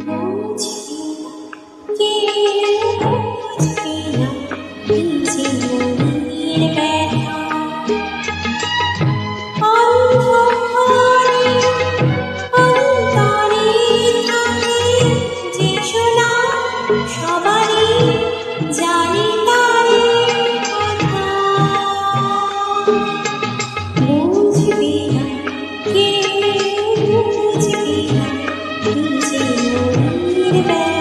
বুঝবি না, কেউ বুঝবি না, এই যে মনের ব্যথা। অন্ধকারে অন্তরে থাকে যে শোনা, সবারই জানি তারে কথা। বুঝবি না, কেউ বুঝবি না, এই যে মনের ব্যথা।